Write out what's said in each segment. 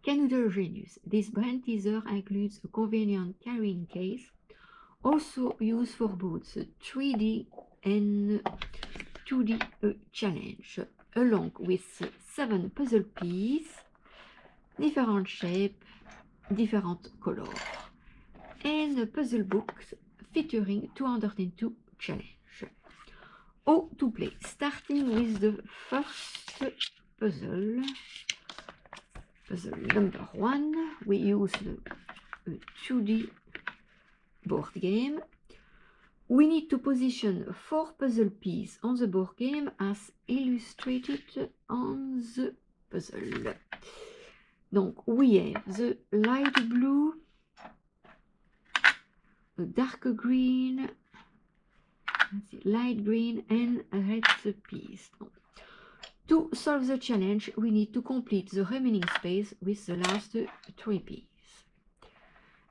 Kanoodle Genius. This brand teaser includes a convenient carrying case, also used for both 3D and 2D challenge, along with 7 puzzle pieces, different shapes, different colors, and a puzzle book featuring 202 challenge. How to play, starting with the first puzzle. Puzzle number 1, we use the 2D board game. We need to position 4 puzzle pieces on the board game as illustrated on the puzzle. Donc, we have the light blue, the dark green, light green, and red piece. To solve the challenge, we need to complete the remaining space with the last 3 pieces.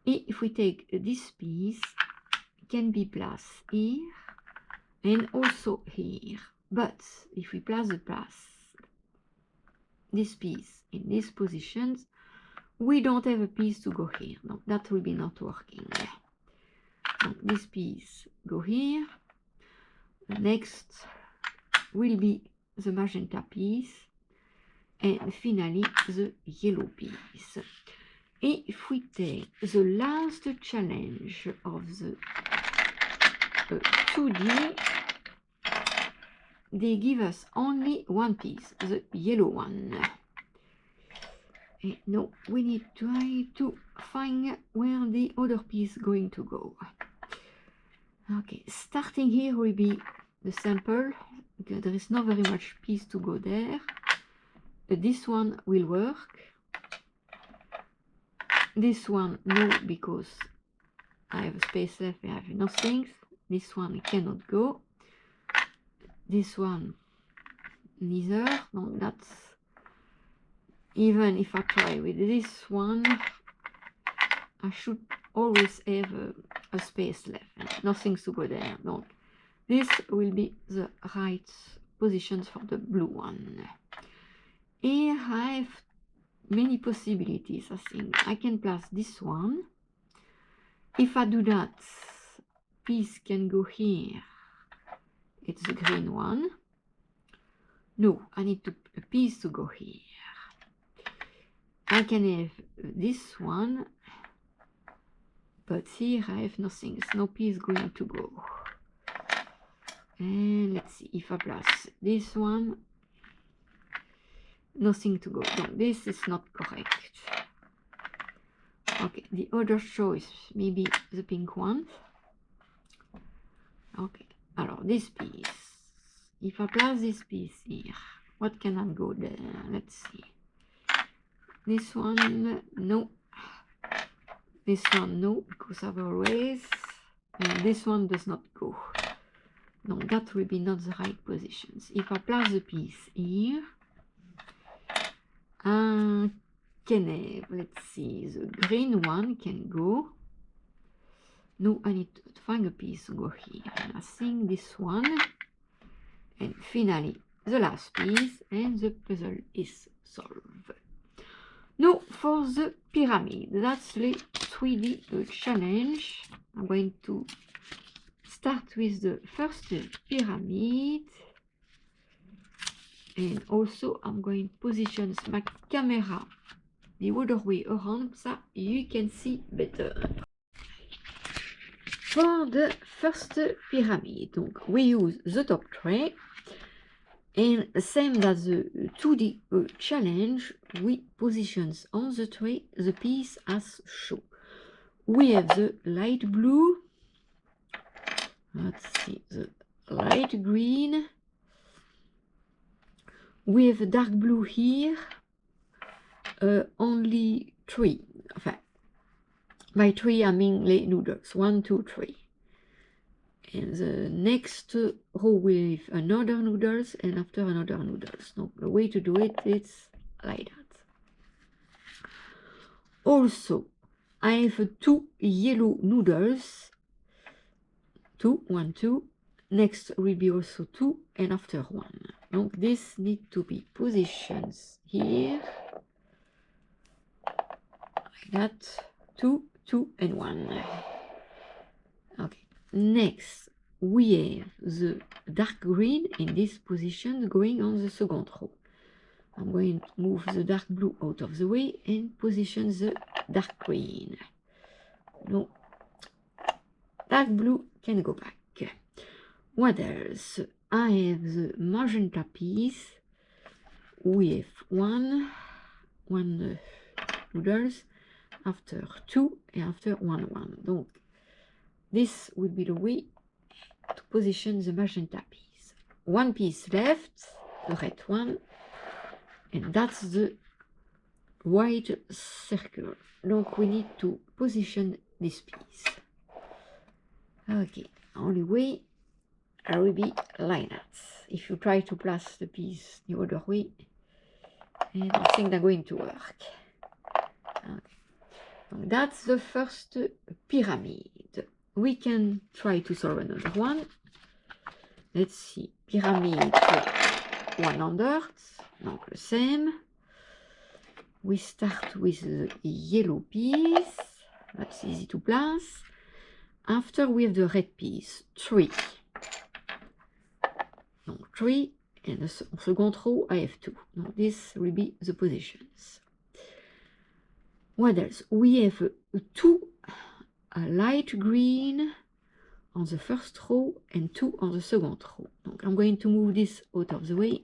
If we take this piece, it can be placed here and also here. But if we place this piece in these positions, we don't have a piece to go here. No, that will be not working. So this piece go here. The next will be the magenta piece, and finally the yellow piece. If we take the last challenge of the 2D, they give us only 1 piece, the yellow one. And now we need to try to find where the other piece is going to go. Okay, starting here will be the sample. Okay, there is not very much piece to go there. This one will work. This one, no, because I have a space left, I have nothing. This one cannot go. This one, neither. No, that's, even if I try with this one, I should always have a space left. Nothing to go there. Donc, this will be the right positions for the blue one. Here I have many possibilities. I think I can place this one. If I do that, piece can go here. It's the green one. No, I need a piece to go here. I can have this one, but here I have nothing. There's no piece going to go. And let's see if I place this one. Nothing to go. No, this is not correct. Okay, the other choice, maybe the pink one. Okay, alors this piece. If I place this piece here, what can I go there? Let's see. This one, no. This one, no, because I've always. And this one does not go. No, that will be not the right positions. If I place the piece here, I can have, let's see, the green one can go. No, I need to find a piece to go here. And I think this one. And finally, the last piece, and the puzzle is solved. Now, for the pyramid, that's the 3D challenge. I'm going to start with the first pyramid. And also, I'm going to position my camera the other way around, so you can see better. For the first pyramid, donc we use the top tray, and same as the 2D challenge, we position on the tray the piece as shown. We have the light blue, let's see, the light green, we have dark blue here, only 3, enfin, by 3 I mean les noodles, 1, 2, 3. And the next row with another noodles, and after another noodles. So the way to do it is like that. Also, I have 2 yellow noodles. 2, 1, 2. Next will be also 2, and after 1. So this need to be positioned here. that, 2, 2, and 1. Okay, next we have the dark green in this position going on the second row. I'm going to move the dark blue out of the way and position the dark green. No, dark blue can go back. What else? I have the magenta piece. We have one noodles, after 2 and after 1, 1. Donc, this would be the way to position the magenta piece. One piece left, the red one, and that's the white circle. Donc, we need to position this piece. Okay, only way I will be like that. If you try to place the piece the other way, and I think they're going to work. Okay. So that's the first pyramid. We can try to solve another one. Let's see. Pyramid 100. Donc le same. We start with the yellow piece. That's easy to place. After we have the red piece, 3. Donc 3, and the second row I have 2. Now this will be the positions. What else? We have 2 light green on the first row and 2 on the second row. Donc I'm going to move this out of the way.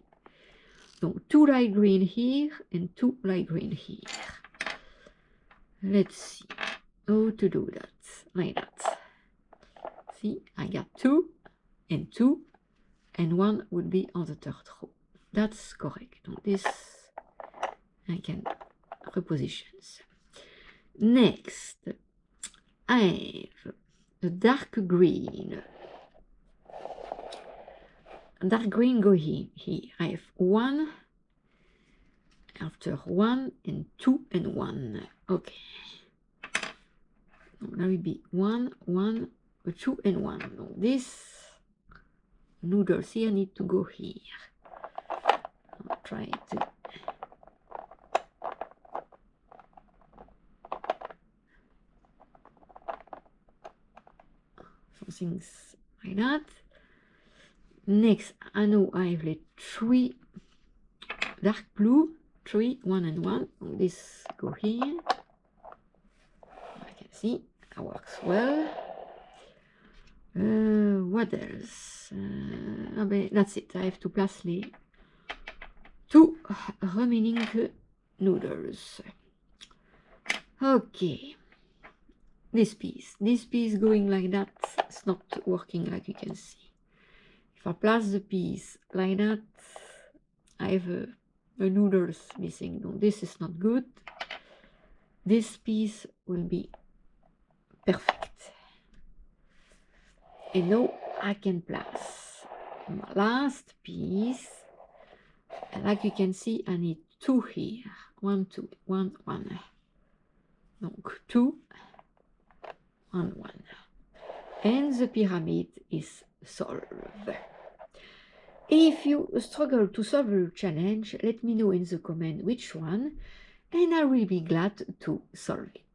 Donc 2 light green here and 2 light green here. Let's see how to do that. Like that. See, I got 2 and 2, and 1 would be on the third row. That's correct. Donc this I can reposition. Next, I have the dark green. Dark green go here. I have 1 after 1 and 2 and 1. Okay. Now it will be 1, 1, 2 and 1. Now this noodles here need to go here. I'll try to things like that. Next, I know I have like 3 dark blue, 3, 1 and 1. This go here. I can see that works well. What else? That's it. I have to place les 2 remaining noodles. Okay. This piece going like that, it's not working like you can see. If I place the piece like that, I have a noodles missing. No, this is not good. This piece will be perfect. And now I can place my last piece. And like you can see, I need 2 here. 1, 2, 1, 1. Donc 2, 1, 1. And the pyramid is solved. If you struggle to solve the challenge, let me know in the comment which one, and I will be glad to solve it.